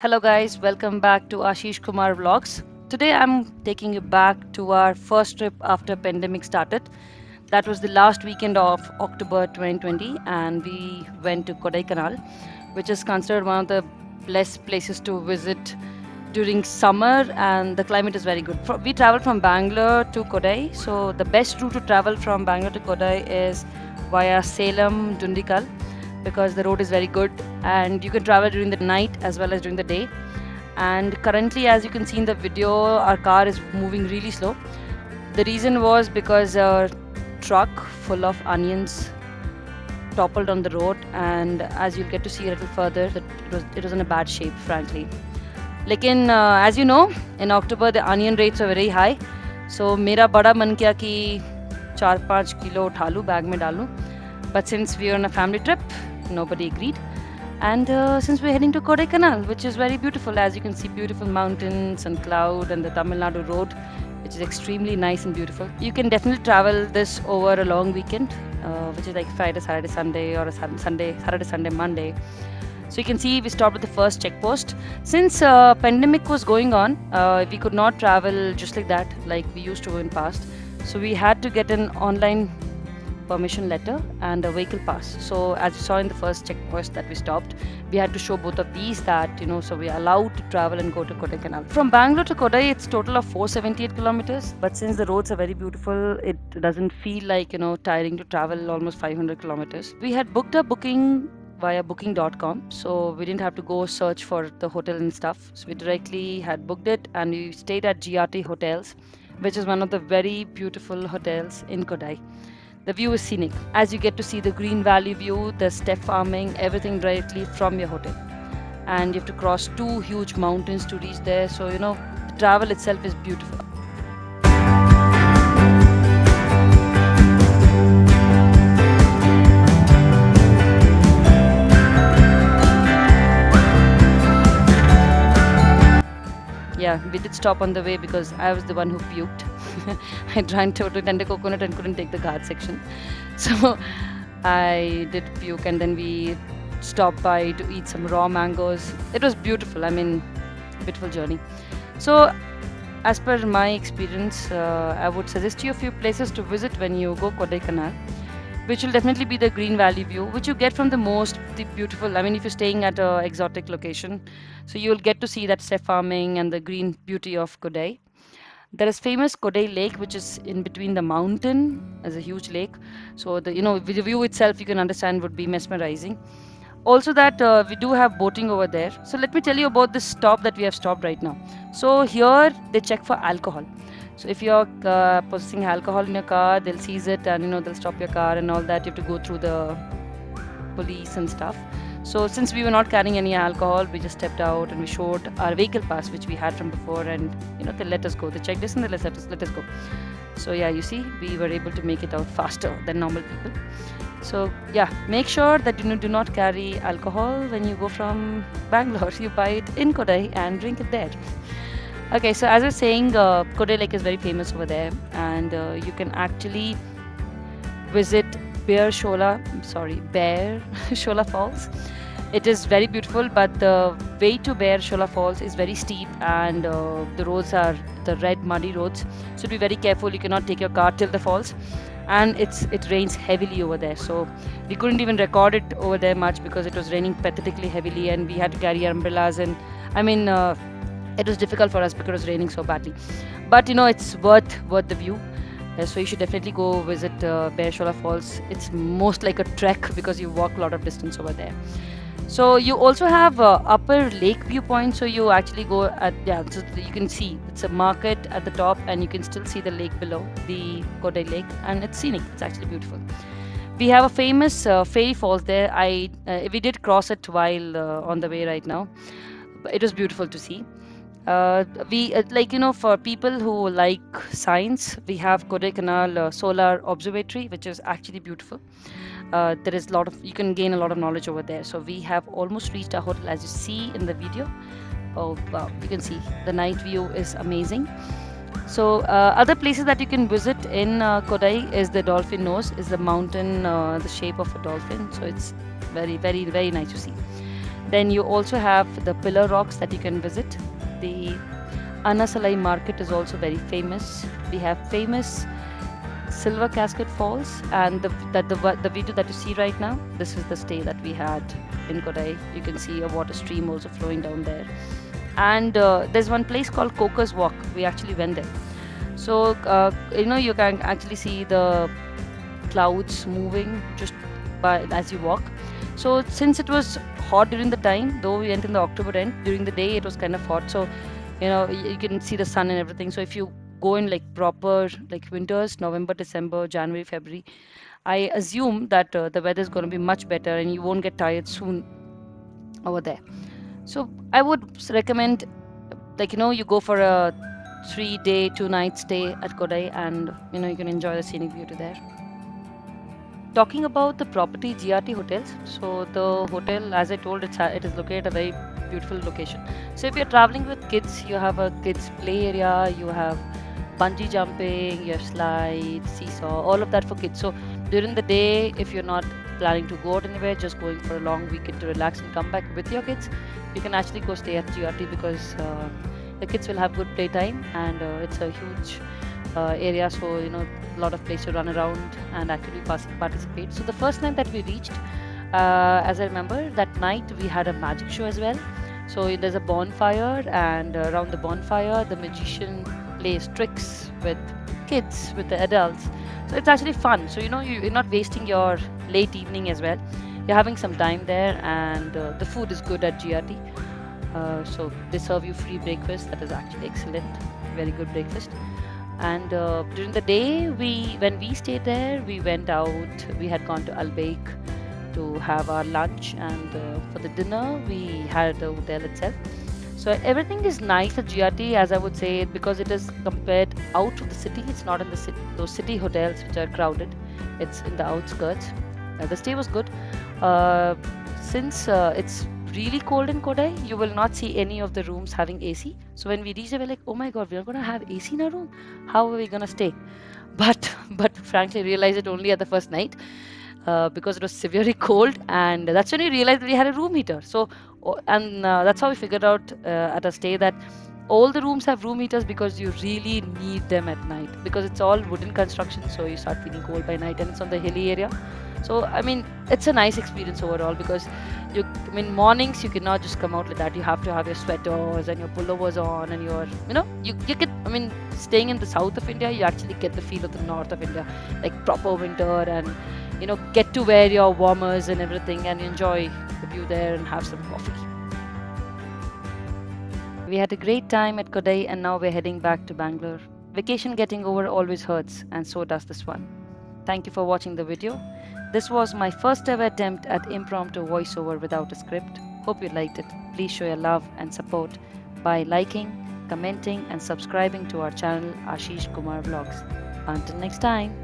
Hello, guys, welcome back to Ashish Kumar Vlogs. Today, I'm taking you back to our first trip after pandemic started. That was the last weekend of October 2020, and we went to Kodaikanal, which is considered one of the best places to visit during summer, and the climate is very good. We traveled from Bangalore to Kodai, so the best route to travel from Bangalore to Kodai is via Salem, Dundikal, because the road is very good and you can travel during the night as well as during the day. And currently, as you can see in the video, our car is moving really slow. The reason was because a truck full of onions toppled on the road, and as you'll get to see a little further, that it was in a bad shape, frankly. लेकिन as you know, in October the onion rates are very high, so मेरा बड़ा मन किया कि 4-5 kilo उठा लूँ bag में डालूँ, but since we are on a family trip, nobody agreed. And since we're heading to Kodaikanal, which is very beautiful, as you can see, beautiful mountains and cloud and the Tamil Nadu road, which is extremely nice and beautiful. You can definitely travel this over a long weekend, which is like Friday, Saturday, Sunday, or a Saturday, Sunday, Monday. So you can see we stopped at the first checkpost. Since pandemic was going on, we could not travel just like that, like we used to in past. So we had to get an online permission letter and a vehicle pass. So as you saw in the first checkpost that we stopped, we had to show both of these that so we are allowed to travel and go to Kodaikanal. From Bangalore to Kodai, it's total of 478 kilometers. But since the roads are very beautiful, it doesn't feel like tiring to travel almost 500 kilometers. We had booked a booking via booking.com, so we didn't have to go search for the hotel and stuff. So we directly had booked it and we stayed at GRT Hotels, which is one of the very beautiful hotels in Kodai. The view is scenic, as you get to see the Green Valley view, the step farming, everything directly from your hotel. And you have to cross two huge mountains to reach there, so the travel itself is beautiful. Yeah, we did stop on the way because I was the one who puked. I drank total tender coconut and couldn't take the guard section. So I did puke, and then we stopped by to eat some raw mangoes. It was beautiful. I mean, beautiful journey. So, as per my experience, I would suggest you a few places to visit when you go Kodaikanal, which will definitely be the Green Valley view, which you get from the beautiful. I mean, if you're staying at a exotic location, so you'll get to see that step farming and the green beauty of Kodai. There is famous Kodai Lake, which is in between the mountain as a huge lake. So with the view itself, you can understand would be mesmerizing. Also, that we do have boating over there. So let me tell you about this stop that we have stopped right now. So here they check for alcohol. So if you're possessing alcohol in your car, they'll seize it and they'll stop your car and all that. You have to go through the police and stuff. So since we were not carrying any alcohol, we just stepped out and we showed our vehicle pass, which we had from before, and they let us go. They checked this and they let us go. So yeah, you see, we were able to make it out faster than normal people. So yeah, make sure that you do not carry alcohol when you go from Bangalore. You buy it in Kodai and drink it there. Okay, so as I was saying, Kodai Lake is very famous over there, and you can actually visit Bear Shola Falls. It is very beautiful, but the way to Bear Shola Falls is very steep, and the roads are the red muddy roads. So be very careful. You cannot take your car till the falls, and it rains heavily over there. So we couldn't even record it over there much because it was raining pathetically heavily, and we had to carry umbrellas. And I mean, it was difficult for us because it was raining so badly. But it's worth the view. So you should definitely go visit Bear Shola Falls. It's most like a trek because you walk a lot of distance over there. So you also have upper lake viewpoint. So you actually go so you can see it's a market at the top, and you can still see the lake below, the Kodai Lake, and it's scenic. It's actually beautiful. We have a famous fairy falls there. We did cross it while on the way right now. It was beautiful to see. We for people who like science, we have Kodaikanal Solar Observatory, which is actually beautiful. There is you can gain a lot of knowledge over there. So we have almost reached our hotel, as you see in the video. Oh wow, you can see the night view is amazing. So other places that you can visit in Kodai is the Dolphin Nose, is the mountain, the shape of a dolphin. So it's very, very, very nice to see. Then you also have the pillar rocks that you can visit. The Anasalai market is also very famous. We have famous Silver Cascade Falls, and the video that you see right now, this is the stay that we had in Kodai. You can see a water stream also flowing down there. And there's one place called Coker's Walk. We actually went there. So you can actually see the clouds moving just by as you walk. So since it was hot during the time, though we went in the October end, during the day it was kind of hot. So you can see the sun and everything. So if you go in like proper like winters, November, December, January, February, I assume that the weather is going to be much better and you won't get tired soon over there. So I would recommend, like you go for a 3-day 2-night stay at Kodai, and you can enjoy the scenic beauty there. Talking about the property GRT hotels, so the hotel, as I told, it is located at a very beautiful location. So if you're traveling with kids, you have a kids play area, you have bungee jumping, you have slides, seesaw, all of that for kids. So during the day, if you're not planning to go out anywhere, just going for a long weekend to relax and come back with your kids, you can actually go stay at GRT because the kids will have good playtime, and it's a huge area, so a lot of place to run around and actively participate. So the first night that we reached, as I remember, that night we had a magic show as well. So there's a bonfire, and around the bonfire the magician plays tricks with kids, with the adults. So it's actually fun. So you're not wasting your late evening as well. You're having some time there, and the food is good at GRT. So they serve you free breakfast. That is actually excellent, very good breakfast. And during the day, when we stayed there, we went out. We had gone to Al Baik to have our lunch, and for the dinner we had at the hotel itself. So everything is nice at GRT, as I would say, because it is compared out of the city. It's not in the city, those city hotels which are crowded. It's in the outskirts. The stay was good. Since it's really cold in Kodai, you will not see any of the rooms having AC. So when we reached, we were like, "Oh my God, we're gonna have AC in our room. How are we gonna stay?" But frankly, realized it only at the first night because it was severely cold, and that's when we realized we had a room heater. So and that's how we figured out at a stay that all the rooms have room heaters because you really need them at night, because it's all wooden construction, so you start feeling cold by night, and it's on the hilly area. So I mean, it's a nice experience overall, because mornings you cannot just come out like that. You have to have your sweaters and your pullovers on, and you get, staying in the south of India, you actually get the feel of the north of India, like proper winter, and get to wear your warmers and everything and enjoy the view there and have some coffee. We had a great time at Kodai, and now we're heading back to Bangalore. Vacation getting over always hurts, and so does this one. Thank you for watching the video. This was my first ever attempt at impromptu voiceover without a script. Hope you liked it. Please show your love and support by liking, commenting, and subscribing to our channel Ashish Kumar Vlogs. Until next time.